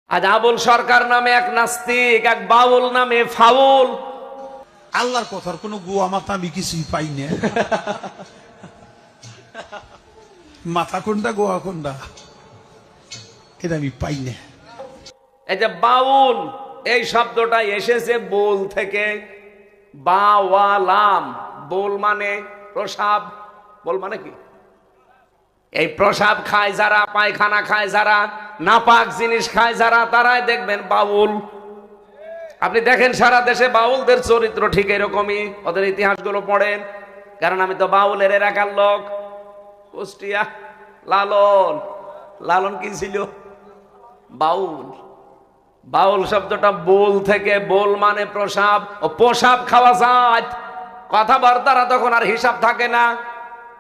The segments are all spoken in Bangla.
আজ আবুল সরকার নামে এক নাস্তিক, এক বাউল নামে ফাউল। আল্লাহর কথার কোন গুয়া মাথা আমি কিছুই পাই না। মাথা কোনটা গোয়া কোনটা এটা আমি পাই না। এই যে বাউল, এই শব্দটা এসেছে বোল থেকে। বাওয়ালাম, বোল মানে প্রসাব। বোল মানে কি? এই প্রসাব খায় যারা, পায়খানা খায় যারা, নাপাক জিনিস খায় যারা, তারাই দেখবেন বাউল। আপনি দেখেন সারা দেশে বাউলদের চরিত্র ঠিক এরকমই। ওদের ইতিহাসগুলো পড়েন, কারণ আমি তো বাউলের এলাকার লোক। কুষ্টিয়া লালন, লালন কি ছিল? বাউল। বাউল শব্দটা বোল থেকে, বোল মানে প্রসাব। ও প্রসাব খাওয়া যায়, কথাবার্তারা তখন আর হিসাব থাকে না।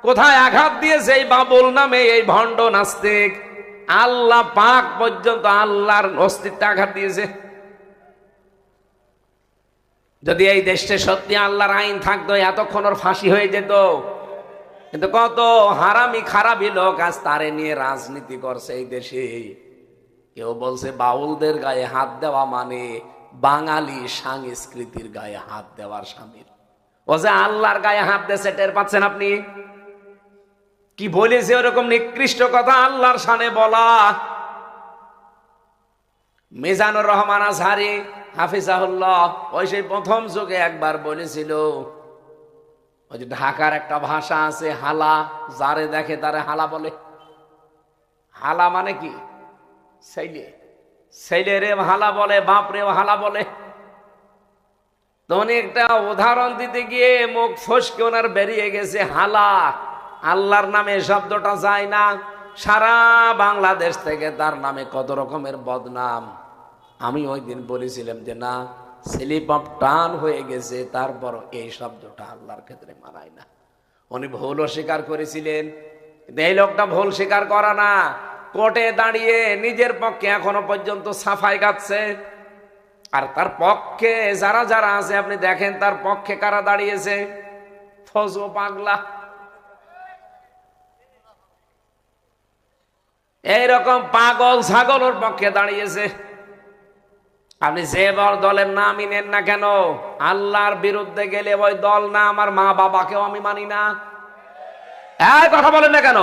কোথায় আঘাত দিয়েছে এই বাবুল নামে এই ভণ্ড নাস্তিক? আল্লাহ পাক পর্যন্ত আল্লাহর অস্তিত্বে আঘাত দিয়েছে। যদি এই দেশে সত্যি আল্লাহর আইন থাকতো, এতক্ষণ ওর ফাঁসি হয়ে যেত। কিন্তু কত হারামি খারাপি লোক আজ তারে নিয়ে রাজনীতি করছে এই দেশে। কেউ বলছে বাউলদের গায়ে হাত দেওয়া মানে বাঙালি সংস্কৃতির গায়ে হাত দেওয়ার শামিল। ও যে আল্লাহর গায়ে হাত দিয়েছে, টের পাচ্ছেন আপনি? কি বলেছে ওরকম নিকৃষ্ট কথা আল্লাহর শানে বলা। মিজানুর রহমান আজহারি হাফিজাহুল্লাহ ওই সেই প্রথম যুগে একবার বলেছিল, ওই যে ঢাকার একটা ভাষা আছে হালা, যারে দেখে তারে হালা বলে। হালা মানে কি? ছেলে, ছেলেরে হালা বলে, বাপরেও হালা বলে। তো উনি একটা উদাহরণ দিতে গিয়ে মুখ ফসকে ওনার বেরিয়ে গেছে হালা। আল্লাহর নামে শব্দটা যায় না। সারা বাংলাদেশ থেকে তার নামে কত রকমের বদনাম। আমি ওই দিন বলেছিলাম যে না, স্লিপ অফ টান হয়ে গেছে, তারপর এই শব্দটা আল্লাহর ক্ষেত্রে মানায় না। উনি ভুলও স্বীকার করেছিলেন। এই লোকটা ভুল স্বীকার করা না, কোর্টে দাঁড়িয়ে নিজের পক্ষে এখনো পর্যন্ত সাফাই গাচ্ছে। আর তার পক্ষে যারা যারা আছে আপনি দেখেন, তার পক্ষে কারা দাঁড়িয়েছে? ফজো পাগলা, এইরকম পাগল ছাগলের পক্ষে দাঁড়িয়েছে। আপনি যে দলের নামই নেন না কেন, আল্লাহর বিরুদ্ধে গেলে ওই দল না, আমার মা বাবাকেও আমি মানি না। এই কথা বলেন না কেন?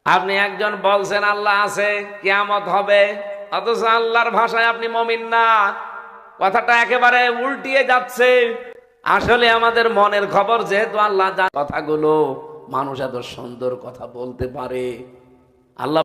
আপনি একজন বলছেন আল্লাহ আছে, কিয়ামত হবে, অথচ আল্লাহর ভাষায় আপনি মুমিন না। কথাটা একেবারে উল্টিয়ে যাচ্ছে। আসলে আমাদের মনের খবর, যেহেতু আল্লাহ কথাগুলো, মানুষ এত সুন্দর কথা বলতে পারে। আল্লাহ